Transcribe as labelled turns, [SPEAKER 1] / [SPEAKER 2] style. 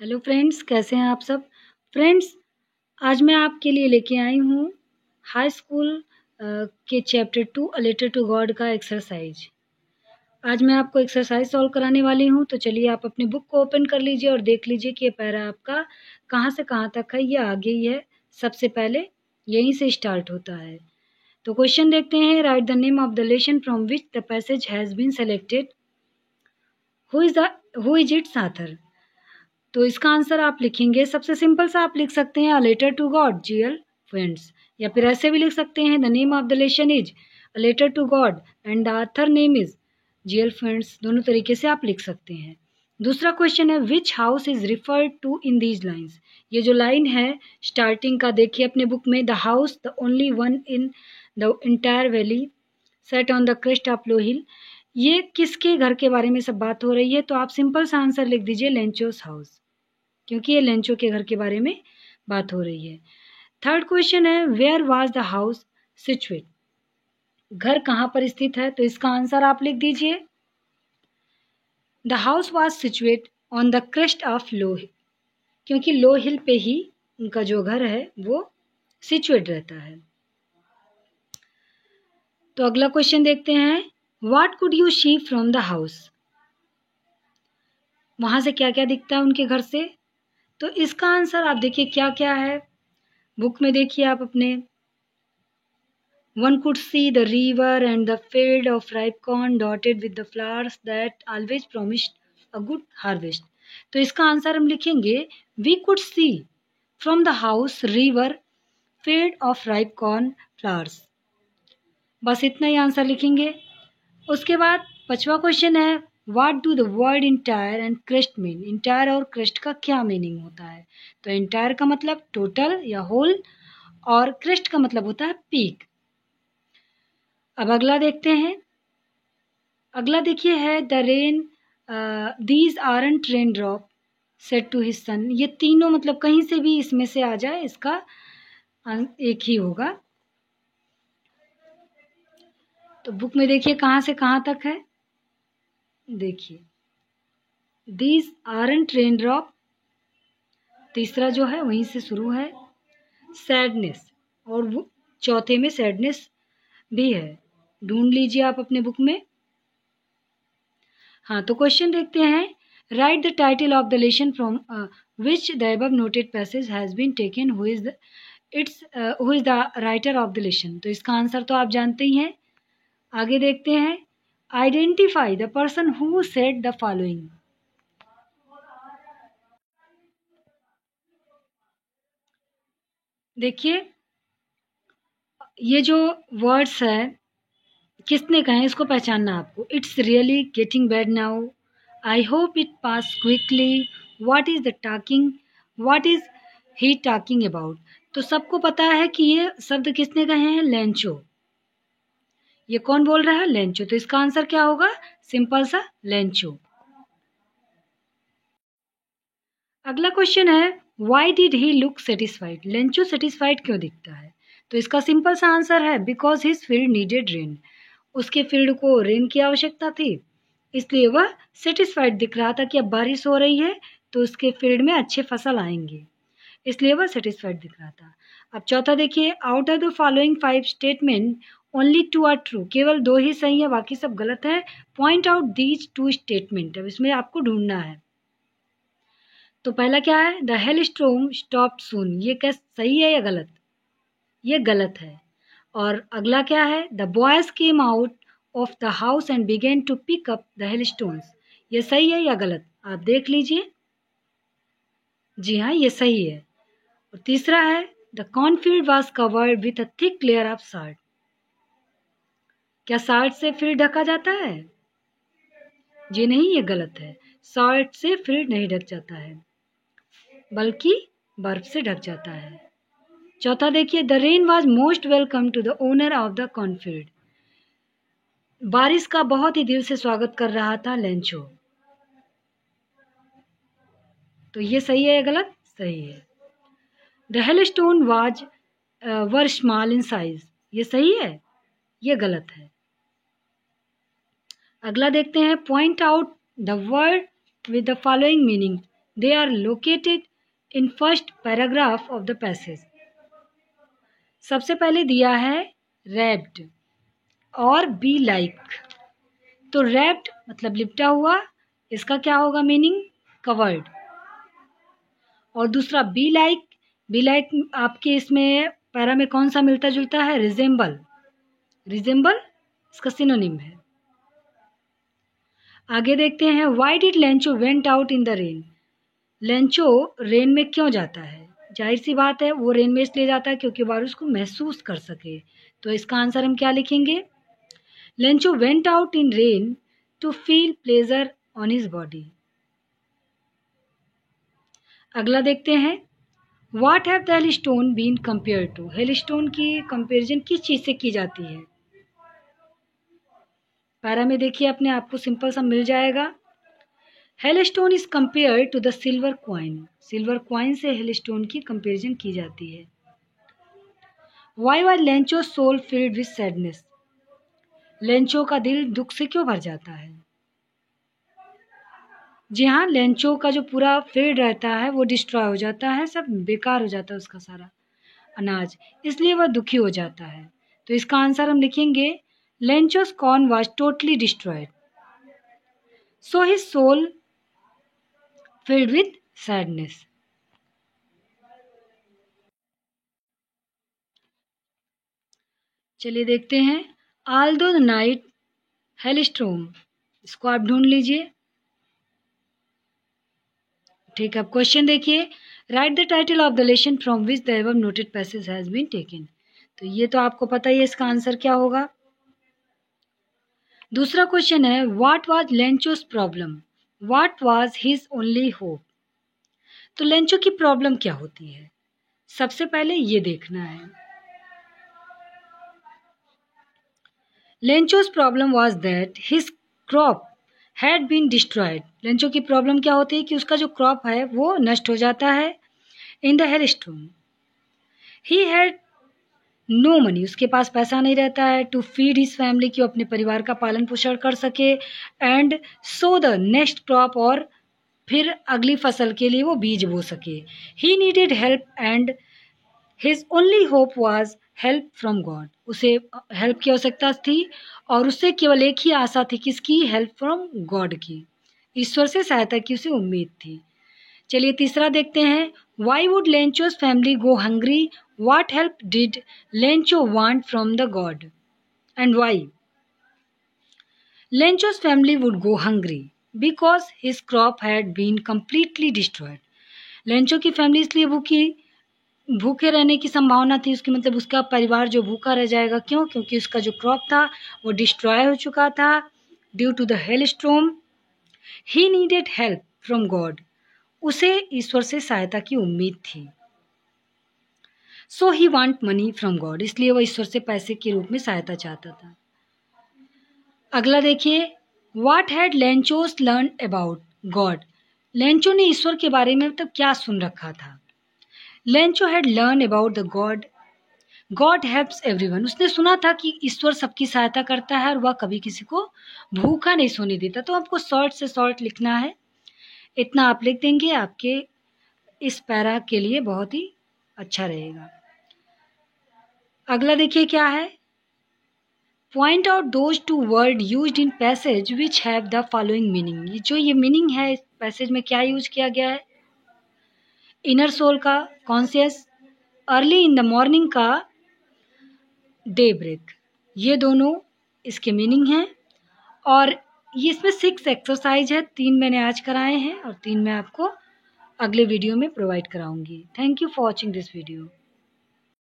[SPEAKER 1] Hello friends, कैसे हैं आप सब। फ्रेंड्स, आज मैं आपके लिए लेके आई हूँ हाई स्कूल के chapter 2 a letter to God का एक्सरसाइज। आज मैं आपको एक्सरसाइज सॉल्व कराने वाली हूँ। तो चलिए आप अपनी बुक को ओपन कर लीजिए और देख लीजिए कि ये पैरा आपका कहाँ से कहाँ तक है। ये आगे ही है, सबसे पहले यहीं से स्टार्ट होता है। तो क्वेश्चन देखते हैं। Write the name of the lesson from which the passage has been selected. Who is its author. तो इसका आंसर आप लिखेंगे, सबसे सिंपल सा आप लिख सकते हैं a letter to God G L friends, या फिर ऐसे भी लिख सकते हैं the name of the lesson is a letter to God and the author name is G L friends. दोनों तरीके से आप लिख सकते हैं। दूसरा क्वेश्चन है which house is referred to in these lines. ये जो लाइन है स्टार्टिंग का देखिए अपने बुक में, the house the only one in the entire valley set on the crest of low hill. ये किसके घर के बारे में सब बात हो रही है। तो आप सिंपल सा आंसर लिख दीजिए लेंचोस हाउस, क्योंकि ये लेंचो के घर के बारे में बात हो रही है। थर्ड क्वेश्चन है where was the house situate. घर कहाँ पर स्थित है। तो इसका आंसर आप लिख दीजिए the house was situate on the crest of low hill, क्योंकि लो हिल पे ही उनका जो घर है वो सिचुएट रहता है। तो अगला क्वेश्चन देखते हैं what could you see from the house. वहां से क्या क्या दिखता है उनके घर से। तो इसका आंसर आप देखिए क्या क्या है, बुक में देखिए आप अपने। One could see the river and the field of ripe corn dotted with the flowers that always promised a good harvest. तो इसका आंसर हम लिखेंगे We could see from the house river field of ripe corn flowers. बस इतना ही answer लिखेंगे। उसके बाद पांचवा क्वेश्चन है What do the word entire and crest mean? Entire और crest का क्या मीनिंग होता है। तो entire का मतलब टोटल या होल, और crest का मतलब होता है पीक। अब अगला देखते हैं। अगला देखिए है the rain these aren't rain drop said to his son. ये तीनों मतलब कहीं से भी इसमें से आ जाए, इसका एक ही होगा। तो बुक में देखिए कहाँ से कहाँ तक है। देखिए दीज आरंट रेन ड्रॉप, तीसरा जो है वहीं से शुरू है। सैडनेस, और वो चौथे में सैडनेस भी है। ढूंढ लीजिए आप अपने बुक में। हाँ, तो क्वेश्चन देखते हैं write the title of the lesson from which the above noted passage has been taken who is the writer of the lesson. तो इसका आंसर तो आप जानते ही हैं। आगे देखते हैं identify the person who said the following. देखिए ये जो वर्ड्स है किसने कहे, इसको पहचानना आपको। It's really getting bad now, I hope it pass quickly, what is the talking, what is he talking about. तो सबको पता है कि ये शब्द किसने कहे हैं, लेंचो। ये कौन बोल रहा है, लेंचो। तो इसका आंसर क्या होगा, सिंपल सा लेंचो। अगला क्वेश्चन है why did he look satisfied. Lencho satisfied क्यों दिखता है। तो इसका सिंपल सा आंसर है because his field needed rain. उसके फील्ड को रेन की आवश्यकता थी, इसलिए वह सेटिस्फाइड दिख रहा था कि अब बारिश हो रही है तो उसके फील्ड में अच्छे फसल आएंगे, इसलिए वह सेटिस्फाइड दिख रहा था। अब चौथा देखिए out of the following 5 statement only 2 are true. केवल 2 ही सही है, बाकी सब गलत है। Point out these 2 statement. अब इसमें आपको ढूंढना है। तो पहला क्या है, the hail storm stop soon. ये क्या सही है या गलत। ये गलत है। और अगला क्या है, the boys came out of the house and began to pick up the hail stones. ये सही है या गलत, आप देख लीजिए। जी हाँ, ये सही है। और तीसरा है the cornfield was covered with a thick layer of salt. क्या साल्ट से फील्ड ढका जाता है। जी नहीं, ये गलत है। साल्ट से फील्ड नहीं ढक जाता है, बल्कि बर्फ से ढक जाता है। चौथा देखिए the rain was most welcome to the owner of the cornfield. बारिश का बहुत ही दिल से स्वागत कर रहा था लेंचो। तो ये सही है या गलत, सही है। The hailstone was were small in size. ये सही है, ये गलत है। अगला देखते हैं point out the word with the following meaning. They are located in first paragraph of the passage. सबसे पहले दिया है रैप्ड और बी लाइक। तो रैप्ड मतलब लिपटा हुआ, इसका क्या होगा मीनिंग? कवर्ड। और दूसरा बी लाइक, बी लाइक आपके इसमें पैरा में कौन सा मिलता जुलता है? रिजेंबल। रिजेंबल इसका सिनोनिम है। आगे देखते हैं, why did Lencho went out in the rain. Lencho rain में क्यों जाता है? जाहिर सी बात है, वो रेन में इसलिए जाता है क्योंकि बारिश को महसूस कर सके। तो इसका आंसर हम क्या लिखेंगे? Lencho went out in rain to feel pleasure on his body. अगला देखते हैं, what have the hailstone been compare to. Hailstone की कंपेरिजन किस चीज से की जाती है? पैरा में देखिए, अपने आप को सिंपल सा मिल जाएगा। Hailstone is compare to the silver coin. Silver coin से हेलस्टोन की कंपेरिजन की जाती है। Why was Lencho soul filled with sadness. Lencho का दिल दुख से क्यों भर जाता है? जी हाँ, लेंचो का जो पूरा फील्ड रहता है वो डिस्ट्रॉय हो जाता है, सब बेकार हो जाता है उसका सारा अनाज, इसलिए वह दुखी हो जाता है। तो इसका आंसर हम लिखेंगे, Lencho's corn was totally destroyed so his soul filled with sadness. चलिए देखते हैं, आल्दो द नाइट हेलस्टोर्म, इसको आप ढूंढ लीजिए। ठीक है, अब क्वेश्चन देखिए, write the title of the lesson from which the above noted passage has been taken. तो ये तो आपको पता ही है इसका आंसर क्या होगा। दूसरा क्वेश्चन है, what was Lencho's problem, what was his only hope. तो लेंचो की प्रॉब्लम क्या होती है, सबसे पहले ये देखना है। Lencho's problem was that his crop had been destroyed. Lencho की प्रॉब्लम क्या होती है कि उसका जो क्रॉप है वो नष्ट हो जाता है। In the hailstorm he had no money, उसके पास पैसा नहीं रहता है। टू फीड हिज फैमिली, कि वो अपने परिवार का पालन पोषण कर सके। And so the next crop, और फिर अगली फसल के लिए वो बीज बो सके। ही needed help and his only hope was help from God. उसे हेल्प की आवश्यकता थी और उससे केवल एक ही आशा थी, किसकी? हेल्प फ्रॉम गॉड की, ईश्वर से सहायता की उसे उम्मीद थी। चलिए तीसरा देखते हैं, why would Lencho's family go hungry, what help did Lencho want from the god and why. Lencho's family would go hungry because his crop had been completely destroyed. Lencho की फैमिली इसलिए भूखे रहने की संभावना थी उसकी, मतलब उसका परिवार जो भूखा रह जाएगा। क्यों? क्योंकि उसका जो क्रॉप था वो डिस्ट्रॉय हो चुका था due to the hailstorm. He needed help from God, उसे ईश्वर से सहायता की उम्मीद थी। So he want money from God, इसलिए वह ईश्वर से पैसे के रूप में सहायता चाहता था। अगला देखिए, what had Lencho's learn about God. Lencho ने ईश्वर के बारे में मतलब क्या सुन रखा था? Lencho had learn about the God, God helps everyone. उसने सुना था कि ईश्वर सबकी सहायता करता है और वह कभी किसी को भूखा नहीं सोने देता। तो आपको शॉर्ट से शॉर्ट लिखना है, इतना आप लिख देंगे, आपके इस पैरा के लिए बहुत ही अच्छा रहेगा। अगला देखिए क्या है, point out those two word used in passage which have the following meaning. जो ये मीनिंग है इस पैसेज में क्या यूज किया गया है? इनर सोल का conscious, early in the morning का डे ब्रेक, ये दोनों इसके मीनिंग हैं। और ये इसमें 6 एक्सरसाइज है, 3 मैंने आज कराए हैं और 3 मैं आपको अगले वीडियो में प्रोवाइड कराऊंगी। Thank you for watching this video.